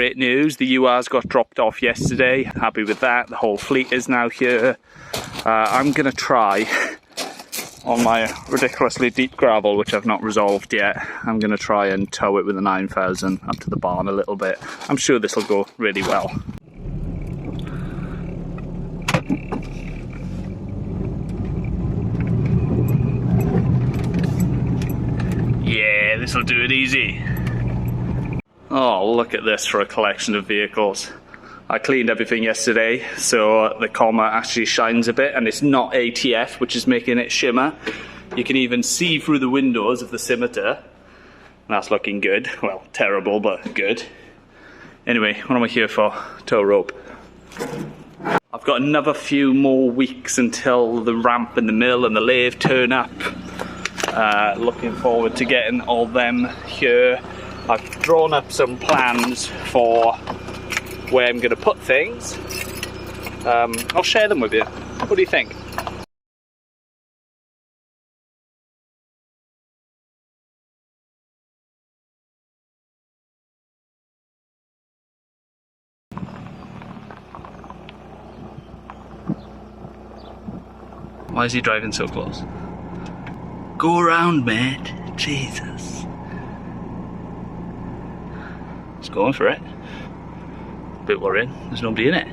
great news. The URs got dropped off yesterday. Happy with that. The whole fleet is now here. I'm going to try on my ridiculously deep gravel, which I've not resolved yet. I'm going to try and tow it with a 9000 up to the barn a little bit. I'm sure this will go really well. Yeah, this will do it easy. Oh, look at this for a collection of vehicles. I cleaned everything yesterday, so the comma actually shines a bit, and it's not ATF, which is making it shimmer. You can even see through the windows of the scimitar. That's looking good. Well, terrible, but good. Anyway, what am I here for? Tow rope. I've got another few more weeks until the ramp and the mill and the lathe turn up. Looking forward to getting all them here. I've drawn up some plans for where I'm going to put things. I'll share them with you. What do you think? Why is he driving so close? Go around, mate. Jesus. He's going for it. Bit worrying, there's nobody in it.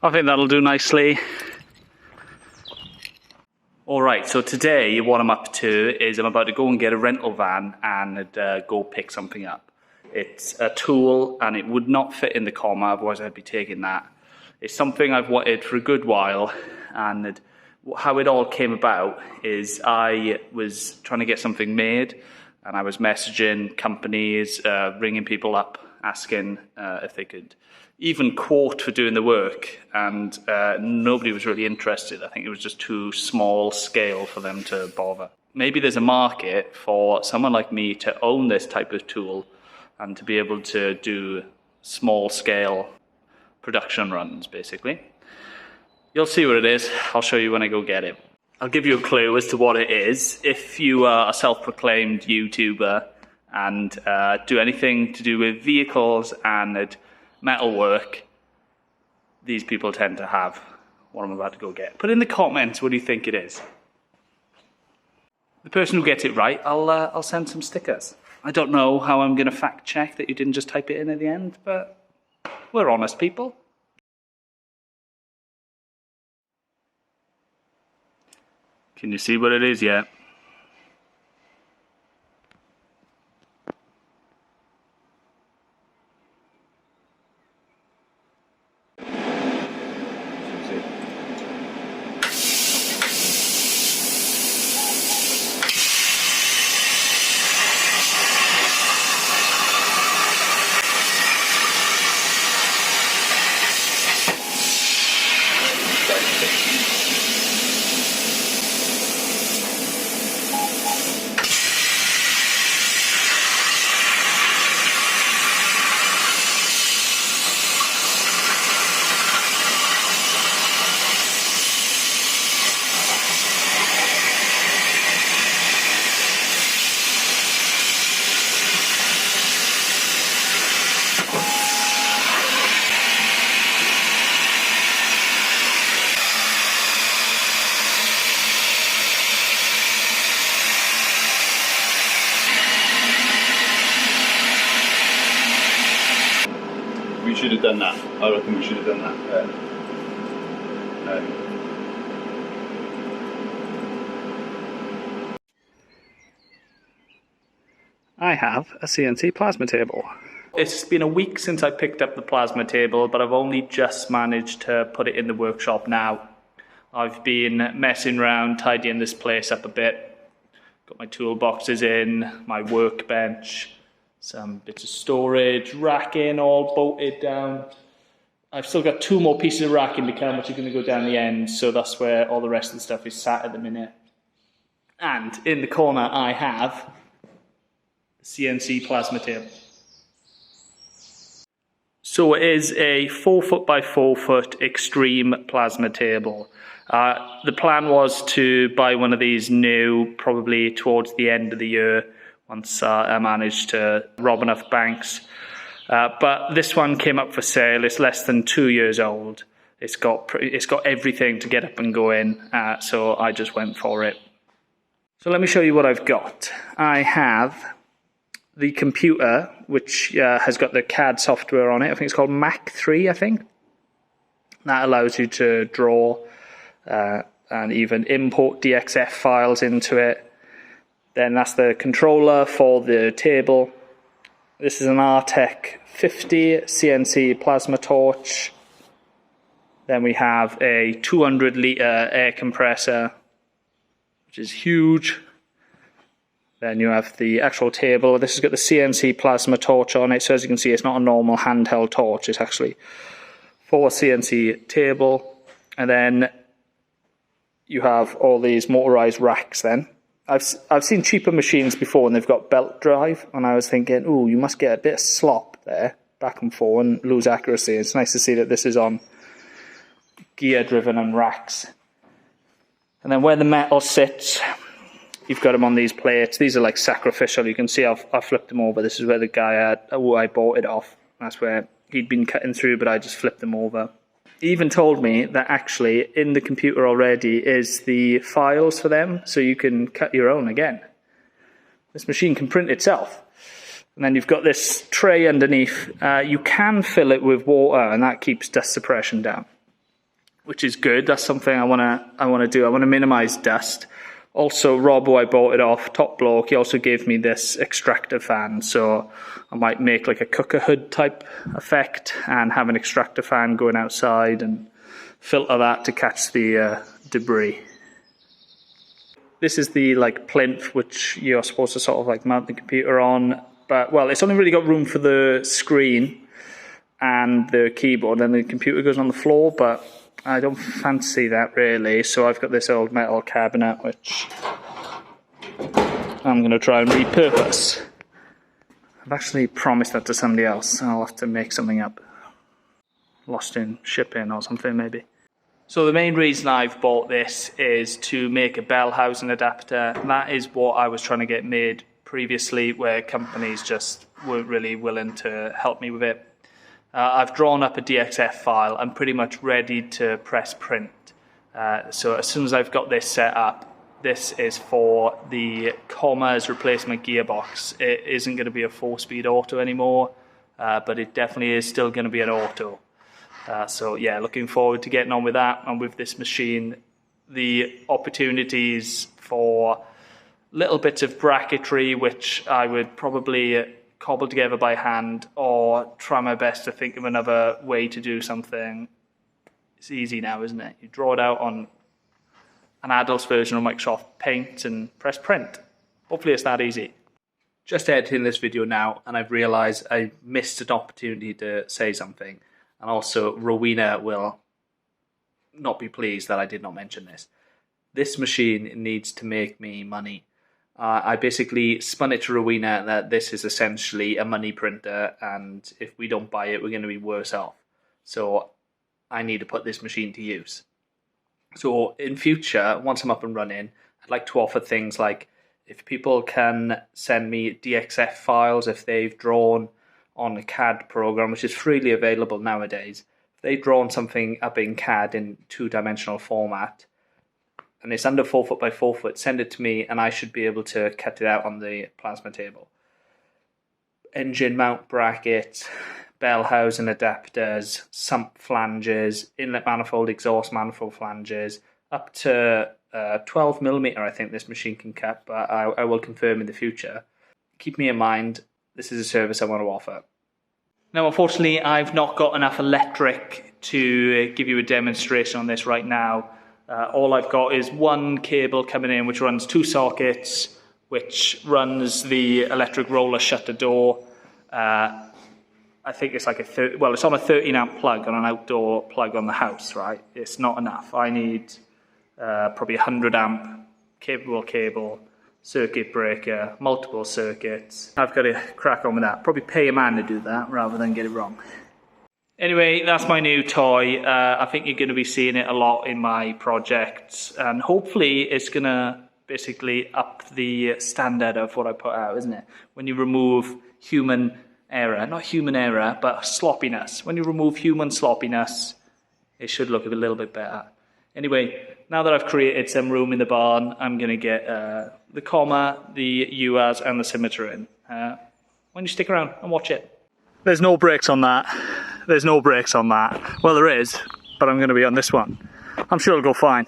I think that'll do nicely. Alright, so today what I'm up to is I'm about to go and get a rental van and go pick something up. It's a tool and it would not fit in the comma, otherwise I'd be taking that. It's something I've wanted for a good while, and how it all came about is I was trying to get something made, and I was messaging companies, ringing people up, asking if they could even quote for doing the work, and nobody was really interested. I think it was just too small scale for them to bother. Maybe there's a market for someone like me to own this type of tool and to be able to do small scale production runs, basically. You'll see what it is. I'll show you when I go get it. I'll give you a clue as to what it is. If you are a self-proclaimed YouTuber and do anything to do with vehicles and metalwork, these people tend to have what I'm about to go get. Put in the comments, what do you think it is? The person who gets it right, I'll send some stickers. I don't know how I'm going to fact check that you didn't just type it in at the end, but we're honest people. Can you see what it is yet? We should have done that. I reckon we should have done that. I have a CNC plasma table. It's been a week since I picked up the plasma table, but I've only just managed to put it in the workshop now. I've been messing around, tidying this place up a bit. Got my toolboxes in, my workbench, some bits of storage, racking all bolted down. I've still got 2 more pieces of racking to come, which are going to go down the end, so that's where all the rest of the stuff is sat at the minute. And in the corner I have the CNC plasma table. So it is a 4 by 4 extreme plasma table. The plan was to buy one of these new, probably towards the end of the year, once I managed to rob enough banks. But this one came up for sale. It's less than 2 years old. It's got everything to get up and go in, so I just went for it. So let me show you what I've got. I have the computer, which has got the CAD software on it. I think it's called Mach 3, I think. That allows you to draw and even import DXF files into it. Then that's the controller for the table. This is an RTEC 50 CNC plasma torch. Then we have a 200 litre air compressor, which is huge. Then you have the actual table. This has got the CNC plasma torch on it. So as you can see, it's not a normal handheld torch. It's actually for a CNC table. And then you have all these motorized racks then. I've seen cheaper machines before and they've got belt drive. And I was thinking, ooh, you must get a bit of slop there, back and forth, and lose accuracy. It's nice to see that this is on gear driven and racks. And then where the metal sits, you've got them on these plates. These are like sacrificial. You can see I flipped them over. This is where the guy who I bought it off. That's where he'd been cutting through, but I just flipped them over. He even told me that actually in the computer already is the files for them, so you can cut your own again. This machine can print itself. And then you've got this tray underneath. You can fill it with water, and that keeps dust suppression down, which is good. That's something I want to do. I want to minimize dust. Also, Rob, who I bought it off, top bloke, he also gave me this extractor fan. So I might make like a cooker hood type effect and have an extractor fan going outside and filter that to catch the debris. This is the like plinth which you're supposed to sort of like mount the computer on. But, well, it's only really got room for the screen and the keyboard. And the computer goes on the floor, but I don't fancy that really, so I've got this old metal cabinet which I'm going to try and repurpose. I've actually promised that to somebody else. I'll have to make something up. Lost in shipping or something maybe. So the main reason I've bought this is to make a bell housing adapter. That is what I was trying to get made previously, where companies just weren't really willing to help me with it. I've drawn up a DXF file. I'm pretty much ready to press print. So as soon as I've got this set up, this is for the commas replacement gearbox. It isn't going to be a 4-speed auto anymore, but it definitely is still going to be an auto. So yeah, looking forward to getting on with that. And with this machine, the opportunities for little bits of bracketry, which I would probably cobble together by hand or try my best to think of another way to do something. It's easy now, isn't it? You draw it out on an adult's version of Microsoft Paint and press print. Hopefully it's that easy. Just editing this video now, and I've realised I missed an opportunity to say something. And also, Rowena will not be pleased that I did not mention this. This machine needs to make me money. I basically spun it to Rowena that this is essentially a money printer, and if we don't buy it, we're going to be worse off. So I need to put this machine to use. So in future, once I'm up and running, I'd like to offer things like if people can send me DXF files if they've drawn on a CAD program, which is freely available nowadays. If they've drawn something up in CAD in 2-dimensional format, and it's under 4 foot by 4 foot, send it to me and I should be able to cut it out on the plasma table. Engine mount brackets, bell housing adapters, sump flanges, inlet manifold, exhaust manifold flanges, up to 12mm I think this machine can cut, but I will confirm in the future. Keep me in mind, this is a service I want to offer. Now unfortunately I've not got enough electric to give you a demonstration on this right now. All I've got is one cable coming in which runs 2 sockets, which runs the electric roller shutter door. I think it's like it's on a 13 amp plug on an outdoor plug on the house, right? It's not enough. I need probably 100 amp capable cable, circuit breaker, multiple circuits. I've got to crack on with that. Probably pay a man to do that rather than get it wrong. Anyway, that's my new toy. I think you're going to be seeing it a lot in my projects, and hopefully it's going to basically up the standard of what I put out, isn't it? When you remove human error, not human error, but sloppiness. When you remove human sloppiness, it should look a little bit better. Anyway, now that I've created some room in the barn, I'm going to get the comma, the UAs, and the scimitar in. Why don't you stick around and watch it? There's no brakes on that. There's no brakes on that. Well, there is, but I'm going to be on this one. I'm sure it'll go fine.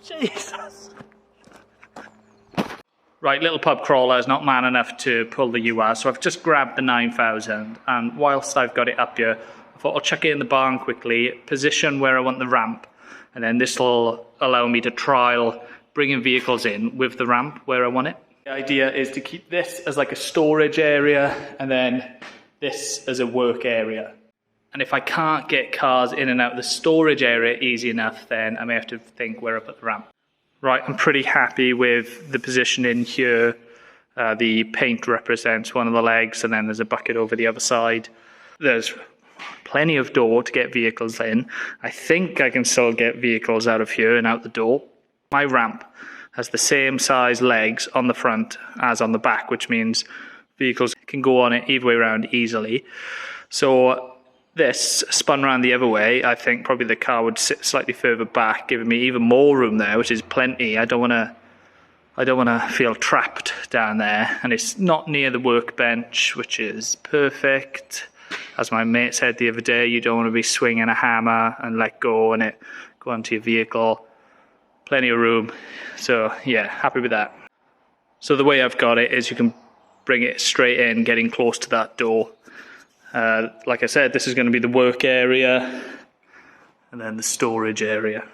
Jesus. Right, little pub crawler is not man enough to pull the UR, so I've just grabbed the 9000, and whilst I've got it up here, I thought I'll chuck it in the barn quickly, position where I want the ramp, and then this will allow me to trial bringing vehicles in with the ramp where I want it. The idea is to keep this as like a storage area, and then this as a work area. And if I can't get cars in and out of the storage area easy enough, then I may have to think where I put the ramp. Right, I'm pretty happy with the positioning here. The paint represents one of the legs, and then there's a bucket over the other side. There's plenty of door to get vehicles in. I think I can still get vehicles out of here and out the door. My ramp has the same size legs on the front as on the back, which means vehicles can go on it either way around easily. So this spun around the other way, I think probably the car would sit slightly further back, giving me even more room there, which is plenty. I don't want to feel trapped down there, and it's not near the workbench, which is perfect. As my mate said the other day, you don't want to be swinging a hammer and let go and it go onto your vehicle. Plenty of room, so yeah, happy with that. So the way I've got it is you can bring it straight in, getting close to that door. Like I said, this is going to be the work area and then the storage area.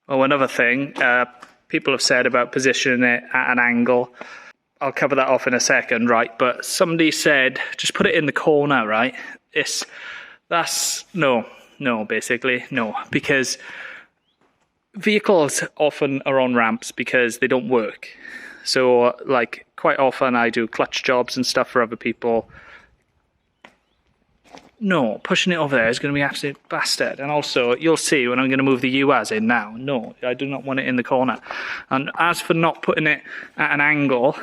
Oh, another thing, people have said about positioning it at an angle. I'll cover that off in a second, right? But somebody said, just put it in the corner, right? Basically, no, because vehicles often are on ramps because they don't work. So, like, quite often I do clutch jobs and stuff for other people. No, pushing it over there is going to be absolute bastard. And also, you'll see when I'm going to move the UAs in now. No, I do not want it in the corner. And as for not putting it at an angle,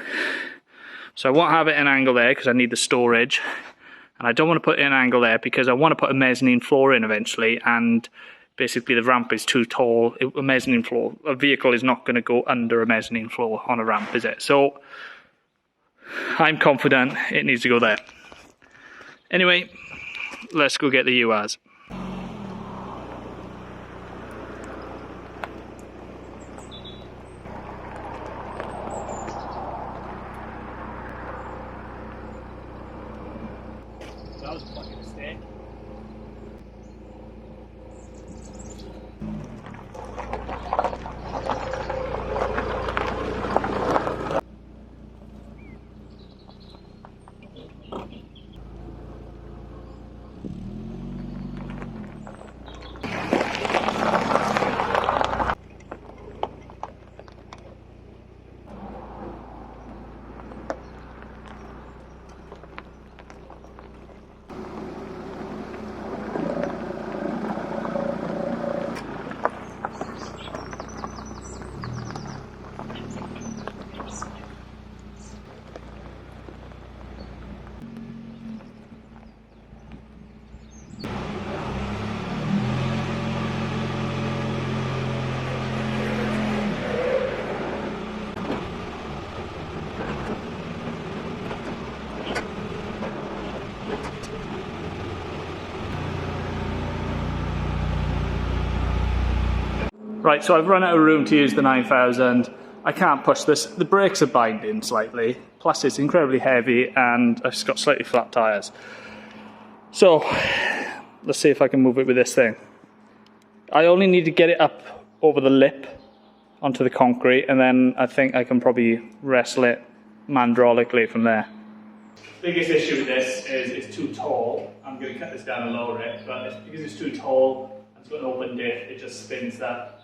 so I won't have it at an angle there because I need the storage. And I don't want to put it in an angle there because I want to put a mezzanine floor in eventually, and basically the ramp is too tall. A mezzanine floor, a vehicle is not going to go under a mezzanine floor on a ramp, is it? So I'm confident it needs to go there. Anyway, let's go get the URs. That was a fucking mistake. Right, so I've run out of room to use the 9000. I can't push this. The brakes are binding slightly, plus it's incredibly heavy and I've got slightly flat tyres. So, let's see if I can move it with this thing. I only need to get it up over the lip onto the concrete, and then I think I can probably wrestle it mandrolically from there. Biggest issue with this is it's too tall. I'm going to cut this down and lower it, but because it's too tall and it's got an open diff, it just spins that.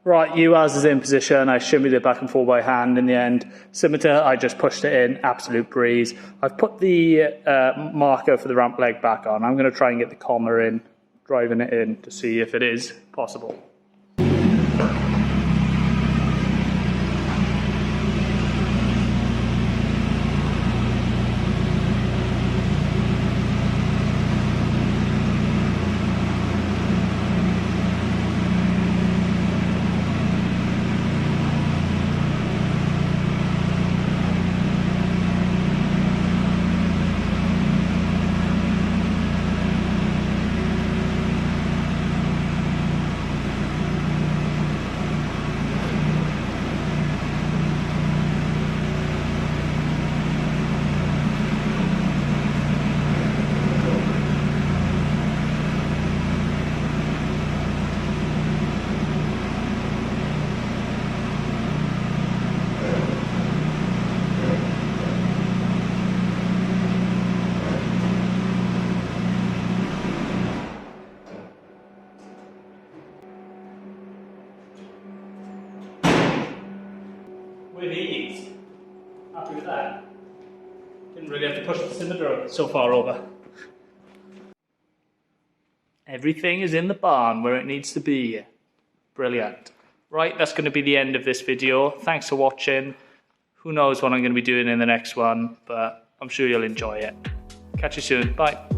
Right, UAS is in position. I shimmied it back and forth by hand in the end. Scimitar, I just pushed it in, absolute breeze. I've put the marker for the ramp leg back on. I'm going to try and get the comma in, driving it in to see if it is possible. With ease. Happy with that. Didn't really have to push the scimitar so far over. Everything is in the barn where it needs to be. Brilliant. Right, that's going to be the end of this video. Thanks for watching. Who knows what I'm going to be doing in the next one, but I'm sure you'll enjoy it. Catch you soon. Bye.